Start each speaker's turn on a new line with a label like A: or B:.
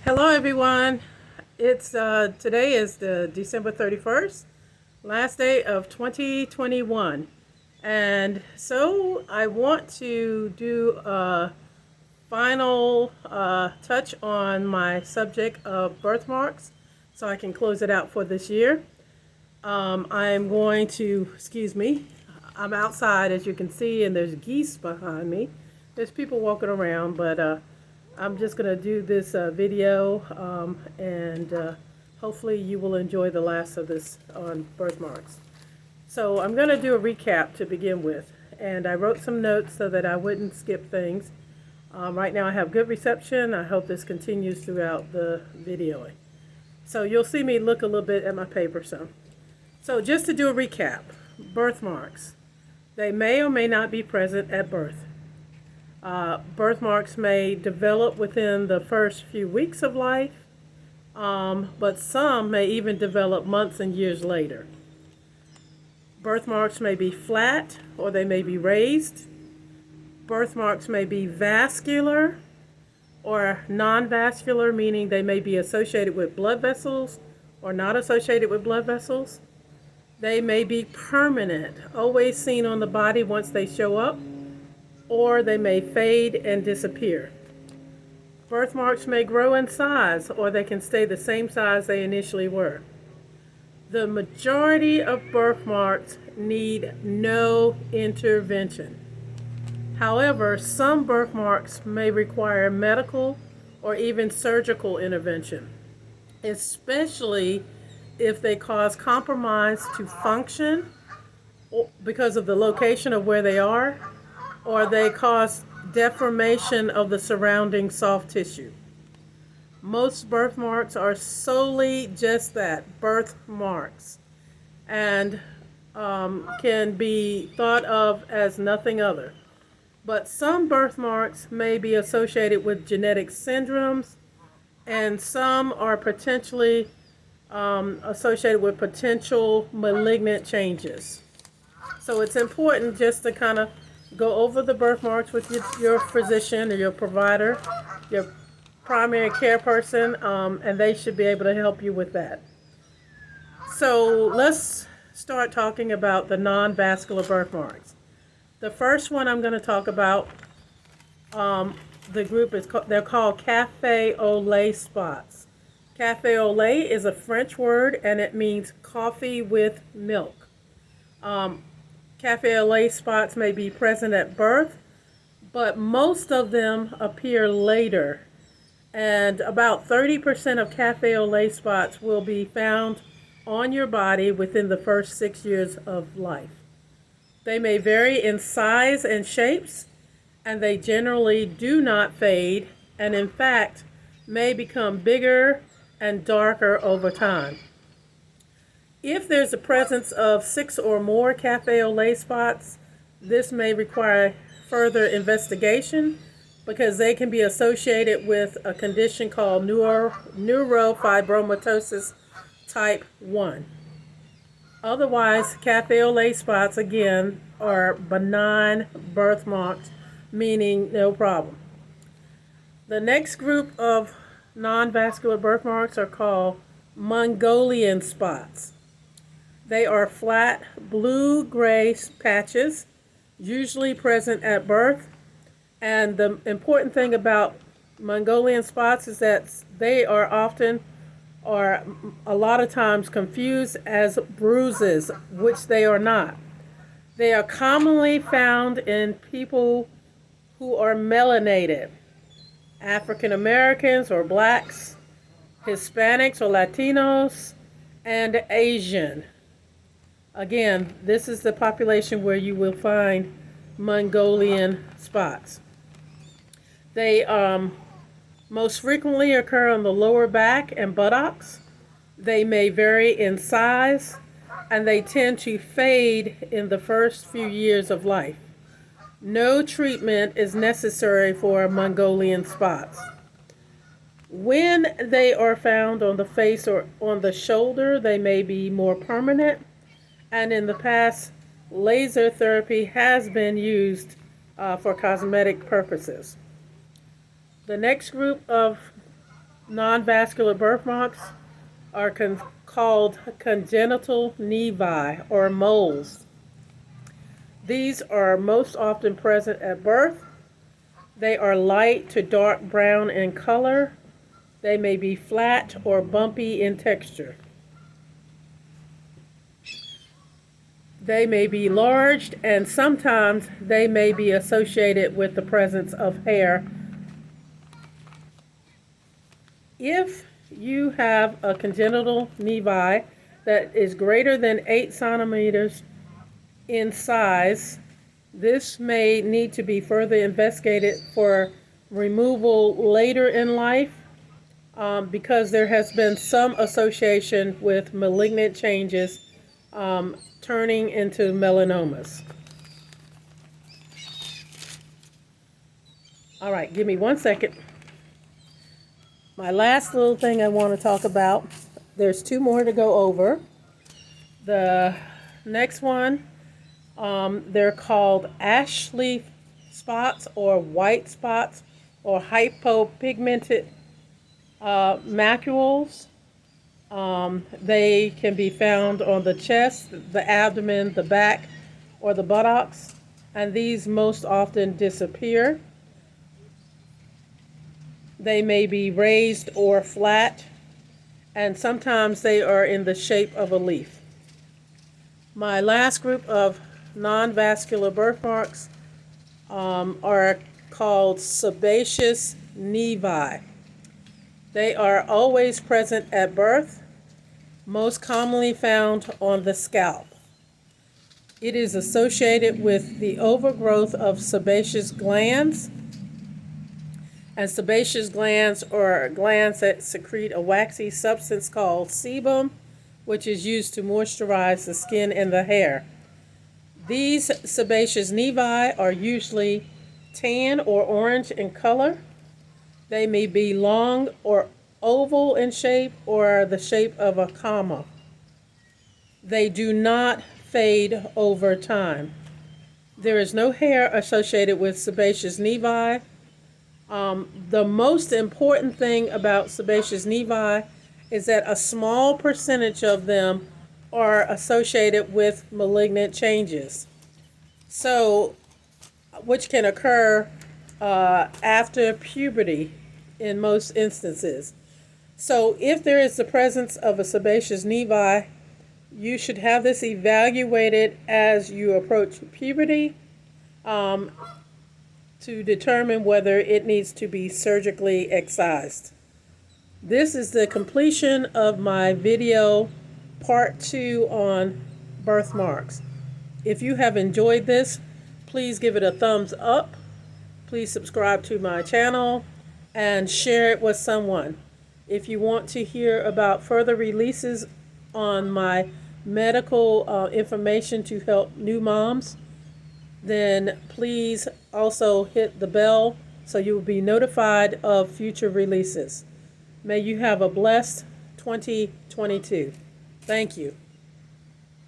A: Hello, everyone. It's Today is the December 31st, last day of 2021, and so I want to do a final touch on my subject of birthmarks, so I can close it out for this year. I'm going to, excuse me, I'm outside as you can see, and there's geese behind me. There's people walking around, but I'm just going to do this video, and hopefully you will enjoy the last of this on birthmarks. So I'm going to do a recap to begin with, and I wrote some notes so that I wouldn't skip things. Right now I have good reception. I hope this continues throughout the videoing. So you'll see me look a little bit at my paper some. So just to do a recap, birthmarks. They may or may not be present at birth. Birthmarks may develop within the first few weeks of life, but some may even develop months and years later. Birthmarks may be flat or they may be raised. Birthmarks may be vascular or non-vascular, meaning they may be associated with blood vessels or not associated with blood vessels. They may be permanent, always seen on the body once they show up, or they may fade and disappear. Birthmarks may grow in size, or they can stay the same size they initially were. The majority of birthmarks need no intervention. However, some birthmarks may require medical or even surgical intervention, especially if they cause compromise to function because of the location of where they are, or they cause deformation of the surrounding soft tissue. Most birthmarks are solely just that, birthmarks, and can be thought of as nothing other. But some birthmarks may be associated with genetic syndromes, and some are potentially associated with potential malignant changes. So it's important just to kind of go over the birthmarks with your physician or your provider, your primary care person, and they should be able to help you with that. So let's start talking about the non-vascular birthmarks. The first one I'm going to talk about, the group is they're called Café Olay spots. Café au lait is a French word, and it means coffee with milk. Café au lait spots may be present at birth, but most of them appear later. And about 30% of café au lait spots will be found on your body within the first 6 years of life. They may vary in size and shapes, and they generally do not fade, and in fact may become bigger and darker over time. If there's a presence of 6 or more café au lait spots, this may require further investigation because they can be associated with a condition called neurofibromatosis type 1. Otherwise, café au lait spots, again, are benign birthmarks, meaning no problem. The next group of non-vascular birthmarks are called Mongolian spots. They are flat blue-gray patches, usually present at birth. And the important thing about Mongolian spots is that they are often, or a lot of times, confused as bruises, which they are not. They are commonly found in people who are melanated, African Americans or blacks, Hispanics or Latinos, and Asian. Again, this is the population where you will find Mongolian spots. They most frequently occur on the lower back and buttocks. They may vary in size, and they tend to fade in the first few years of life. No treatment is necessary for Mongolian spots. When they are found on the face or on the shoulder, they may be more permanent, and in the past, laser therapy has been used for cosmetic purposes. The next group of non-vascular birthmarks are called congenital nevi or moles. These are most often present at birth. They are light to dark brown in color. They may be flat or bumpy in texture. They may be large, and sometimes they may be associated with the presence of hair. If you have a congenital nevi that is greater than 8 centimeters in size, this may need to be further investigated for removal later in life because there has been some association with malignant changes turning into melanomas. All right, give me 1 second. My last little thing I want to talk about, there's 2 more to go over. The next one, they're called ash leaf spots or white spots or hypopigmented macules. They can be found on the chest, the abdomen, the back, or the buttocks, and these most often disappear. They may be raised or flat, and sometimes they are in the shape of a leaf. My last group of non-vascular birthmarks are called Sebaceous Nevi. They are always present at birth, most commonly found on the scalp. It is associated with the overgrowth of sebaceous glands. And sebaceous glands are glands that secrete a waxy substance called sebum, which is used to moisturize the skin and the hair. These sebaceous nevi are usually tan or orange in color. They may be long or oval in shape or the shape of a comma. They do not fade over time. There is no hair associated with sebaceous nevi. The most important thing about sebaceous nevi is that a small percentage of them are associated with malignant changes, so which can occur after puberty in most instances. So if there is the presence of a sebaceous nevi, you should have this evaluated as you approach puberty to determine whether it needs to be surgically excised. This is the completion of my video part 2 on birthmarks. If you have enjoyed this, please give it a thumbs up. Please subscribe to my channel and share it with someone. If you want to hear about further releases on my medical information to help new moms, then please also hit the bell so you will be notified of future releases. May you have a blessed 2022. Thank you.